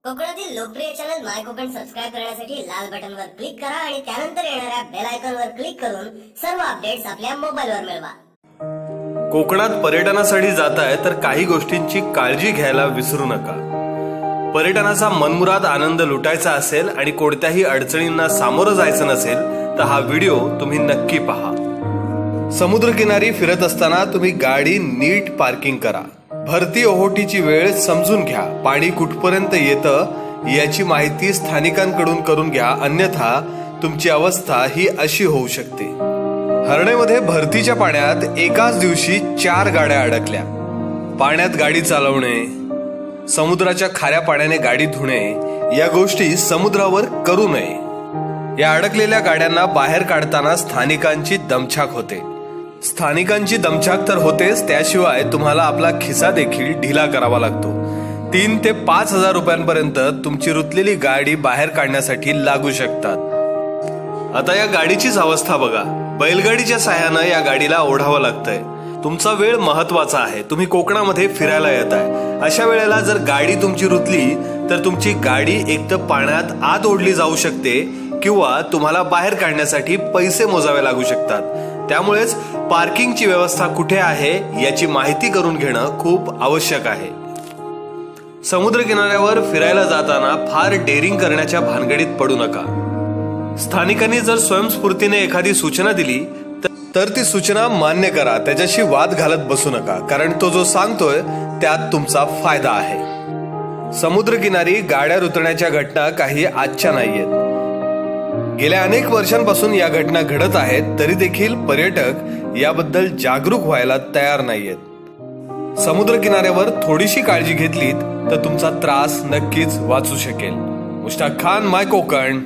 कोकणातील लोकप्रिय चॅनल माय कोकण सबस्क्राइब करण्यासाठी लाल बटनवर क्लिक करा आणि त्यानंतर येणाऱ्या बेल आयकॉनवर क्लिक करून सर्व अपडेट्स आपल्या मोबाईलवर मिळवा। कोकणात पर्यटनासाठी जाताय तर काही गोष्टींची काळजी घ्यायला विसरू नका। पर्यटनाचा मनमुराद आनंद लुटायचा असेल आणि कोणत्याही अडचणींना सामोरं जायचं नसेल तर हा व्हिडिओ तुम्ही नक्की पहा। समुद्रकिनारी फिरत असताना तुम्ही गाडी नीट पार्किंग करा। भरती ओहोटीची वेळ समजून घ्या। पाणी कुठपर्यंत येतं याची माहिती स्थानिकांकडून करून घ्या, अन्यथा तुमची अवस्था ही अशी होऊ शकते। हर्णेमध्ये भरतीच्या पाण्यात एकाच दिवशी 4 गाड्या अडकल्या। पाण्यात गाडी चालवणे, समुद्राच्या खाऱ्या पाण्याने गाडी धुणे या गोष्टी समुद्रावर करू नये। या अडकलेल्या गाड्यांना बाहेर काढताना स्थानिकांची दमछाक होते। स्थानिकांची दमछाक तर होतेच, त्याशिवाय तुम्हाला आपला खिसा देखील ढिला करावा लागतो। 3 ते 5 हजार रुपयांपर्यंत तुमची रुतलेली गाडी बाहेर काढण्यासाठी लागू शकतात। आता या गाडीचीच अवस्था बघा। बैलगाडीच्या साहाय्यानं या गाडीला ओढावं लागतंय। तुमचा वेळ महत्वाचा आहे। तुम्ही कोकणामध्ये फिरायला येताय, अशा वेळेला जर गाडी तुमची रुतली तर तुमची गाडी एक तर पाण्यात आत ओढली जाऊ शकते किंवा तुम्हाला बाहेर काढण्यासाठी पैसे मोजावे लागू शकतात। त्यामुळेच पार्किंगची व्यवस्था कुठे आहे याची माहिती करून घेणं खूप आवश्यक आहे। समुद्र किनाऱ्यावर फिरायला जाताना फार डेअरिंग करण्याच्या भानगडीत पडू नका। स्थानिकांनी जर स्वयंस्फूर्तीने एखादी सूचना दिली तर ती सूचना मान्य करा। त्याच्याशी वाद घालत बसू नका, कारण तो जो सांगतोय त्यात तुमचा फायदा आहे। समुद्रकिनारी गाड्या रुतण्याच्या घटना काही आजच्या नाहीयेत। गेल्या अनेक वर्षांपासून या घटना घडत आहेत, तरी देखील पर्यटक याबद्दल जागरूक व्हायला तयार नाहीयेत। समुद्र किनाऱ्यावर थोडीशी काळजी घेतलीत तर तुमचा त्रास नक्कीच वाचू शकेल। मुश्ताक खान, माय कोकण।